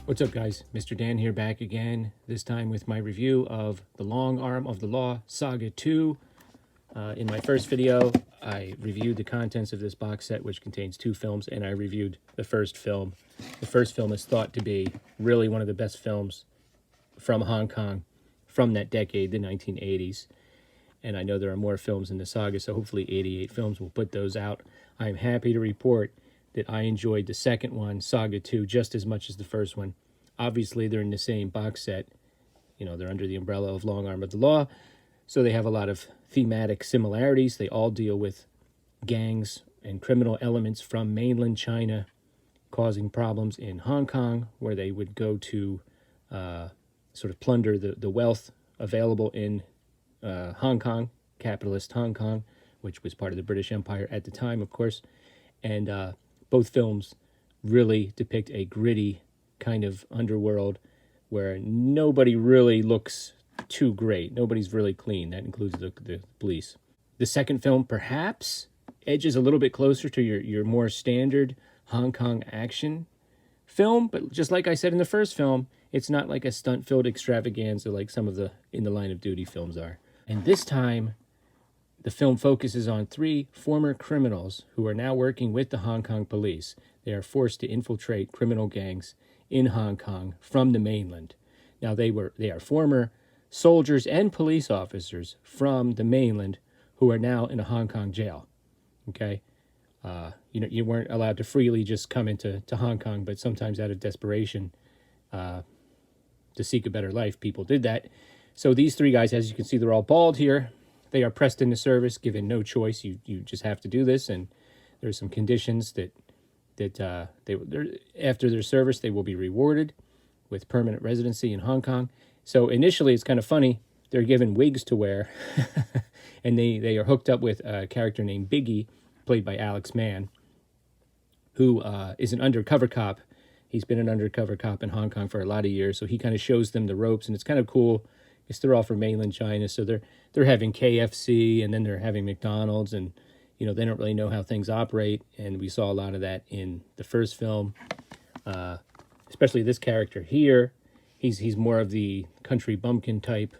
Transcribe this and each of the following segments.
What's up, guys? Mr. Dan here, back again, this time with my review of The Long Arm of the Law Saga II. In my first video, I reviewed the contents of this box set, which contains 2 films, and I reviewed the first film. The first film is thought to be really one of the best films from Hong Kong from that decade, the 1980s. And I know there are more films in the saga, so hopefully 88 films will put those out. I'm happy to report that I enjoyed the second one, Saga 2, just as much as the first one. Obviously, they're in the same box set. You know, they're under the umbrella of Long Arm of the Law, so they have a lot of thematic similarities. They all deal with gangs and criminal elements from mainland China causing problems in Hong Kong, where they would go to sort of plunder the wealth available in Hong Kong, capitalist Hong Kong, which was part of the British Empire at the time, of course. And both films really depict a gritty kind of underworld where nobody really looks too great. Nobody's really clean. That includes the police. The second film perhaps edges a little bit closer to your more standard Hong Kong action film, but just like I said in the first film, it's not like a stunt-filled extravaganza like some of the In the Line of Duty films are. And this time, the film focuses on 3 former criminals who are now working with the Hong Kong police. They are forced to infiltrate criminal gangs in Hong Kong from the mainland. Now, they are former soldiers and police officers from the mainland who are now in a Hong Kong jail. Okay? You weren't allowed to freely just come into Hong Kong, but sometimes out of desperation to seek a better life, people did that. So these 3 guys, as you can see, they're all bald here. They are pressed into service, given no choice. You just have to do this, and there's some conditions that after their service they will be rewarded with permanent residency in Hong Kong. So initially, it's kind of funny. They're given wigs to wear, and they are hooked up with a character named Biggie, played by Alex Mann, who is an undercover cop. He's been an undercover cop in Hong Kong for a lot of years, so he kind of shows them the ropes, and it's kind of cool. Because they're all from mainland China, so they're having KFC, and then they're having McDonald's, and they don't really know how things operate. And we saw a lot of that in the first film, especially this character here. He's more of the country bumpkin type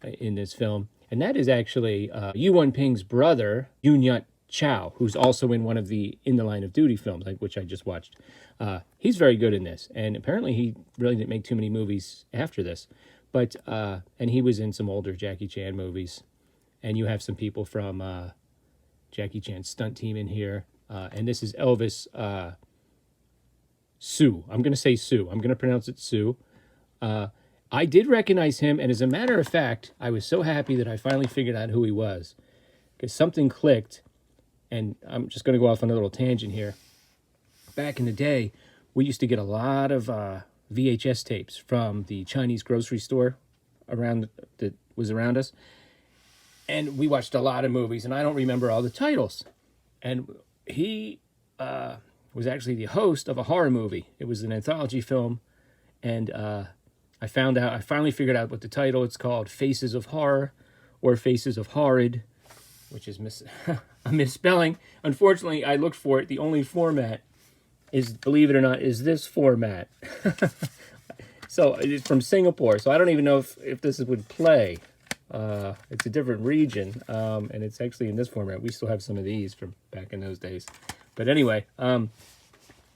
in this film, and that is actually Yu Wenping's brother, Yun Yut Chow, who's also in one of the In the Line of Duty films, which I just watched. He's very good in this, and apparently he really didn't make too many movies after this. But, and he was in some older Jackie Chan movies. And you have some people from Jackie Chan's stunt team in here. And this is Elvis Su. I'm going to say Su. I'm going to pronounce it Su. I did recognize him. And as a matter of fact, I was so happy that I finally figured out who he was. Because something clicked. And I'm just going to go off on a little tangent here. Back in the day, we used to get a lot of VHS tapes from the Chinese grocery store that was around us. And we watched a lot of movies, and I don't remember all the titles. And he was actually the host of a horror movie. It was an anthology film, and I finally figured out what the title. It's called Faces of Horror, or Faces of Horrid, which is a misspelling. Unfortunately, I looked for it. The only format is, believe it or not, is this format. So it's from Singapore. So I don't even know if this would play. It's a different region, and it's actually in this format. We still have some of these from back in those days. But anyway, so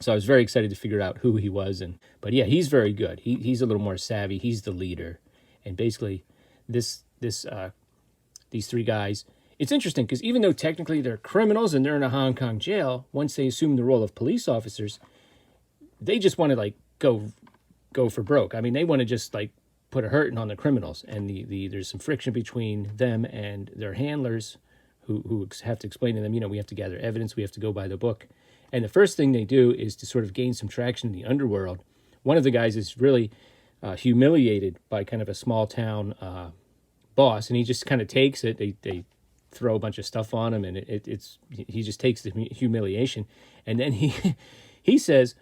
I was very excited to figure out who he was. But yeah, he's very good. He's a little more savvy. He's the leader. And basically, these 3 guys, it's interesting because even though technically they're criminals and they're in a Hong Kong jail, once they assume the role of police officers, they just want to go for broke. I mean, they want to just put a hurting on the criminals, and there's some friction between them and their handlers, who have to explain to them, we have to gather evidence, we have to go by the book. And the first thing they do is to sort of gain some traction in the underworld. One of the guys is really humiliated by kind of a small town boss, and he just kind of takes it. They throw a bunch of stuff on him, and he just takes the humiliation, and then he says,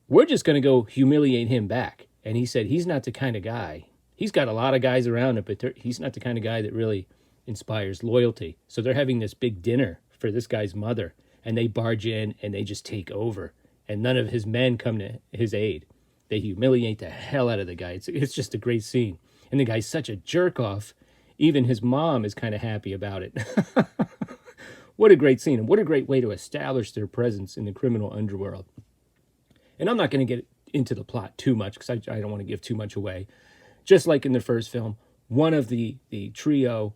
we're just going to go humiliate him back. And he said he's not the kind of guy. He's got a lot of guys around him, but he's not the kind of guy that really inspires loyalty. So they're having this big dinner for this guy's mother, and they barge in and they just take over. And none of his men come to his aid. They humiliate the hell out of the guy. It's just a great scene. And the guy's such a jerk off. Even his mom is kind of happy about it. What a great scene, and what a great way to establish their presence in the criminal underworld. And I'm not going to get into the plot too much because I don't want to give too much away. Just like in the first film, one of the trio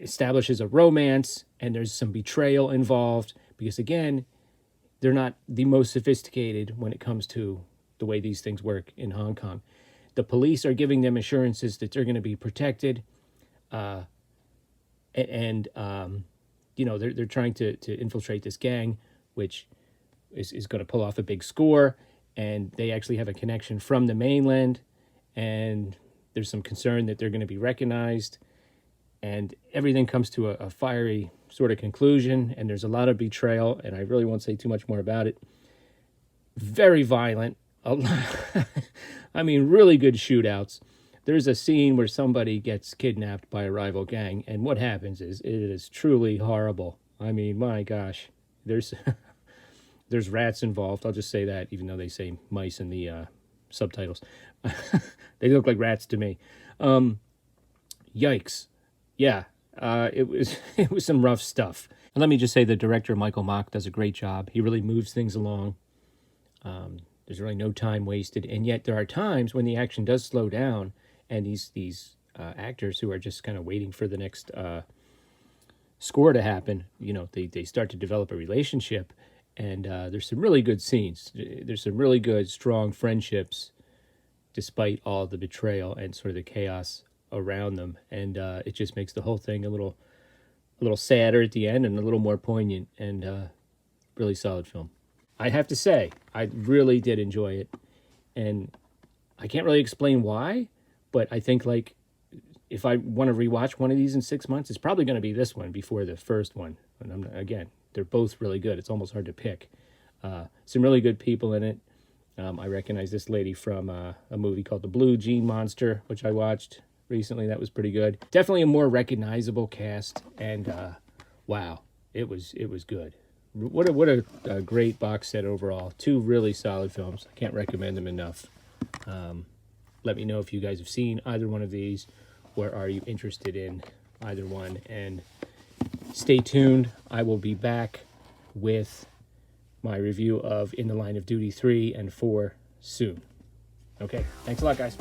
establishes a romance, and there's some betrayal involved because, again, they're not the most sophisticated when it comes to the way these things work in Hong Kong. The police are giving them assurances that they're going to be protected, and you know, they're trying to infiltrate this gang, which is going to pull off a big score, and they actually have a connection from the mainland, and there's some concern that they're going to be recognized, and everything comes to a fiery sort of conclusion, and there's a lot of betrayal, and I really won't say too much more about it. Very violent. I mean, really good shootouts. There's a scene where somebody gets kidnapped by a rival gang, and what happens is it is truly horrible. I mean, my gosh, there's there's rats involved. I'll just say that, even though they say mice in the subtitles. They look like rats to me. Yikes. Yeah, it was some rough stuff. And let me just say the director, Michael Mock, does a great job. He really moves things along. There's really no time wasted, and yet there are times when the action does slow down, and these actors who are just kind of waiting for the next score to happen, you know, they start to develop a relationship, and there's some really good scenes. There's some really good, strong friendships, despite all the betrayal and sort of the chaos around them, and it just makes the whole thing a little sadder at the end and a little more poignant, and really solid film. I have to say, I really did enjoy it, and I can't really explain why, but I think, like, if I want to rewatch one of these in 6 months, it's probably going to be this one before the first one. And again, they're both really good. It's almost hard to pick. Some really good people in it. I recognize this lady from a movie called The Blue Jean Monster, which I watched recently. That was pretty good. Definitely a more recognizable cast, and wow, it was good. What a great box set overall. Two really solid films. I can't recommend them enough. Let me know if you guys have seen either one of these, or are you interested in either one. And stay tuned. I will be back with my review of In the Line of Duty 3 and 4 soon. Okay, thanks a lot, guys.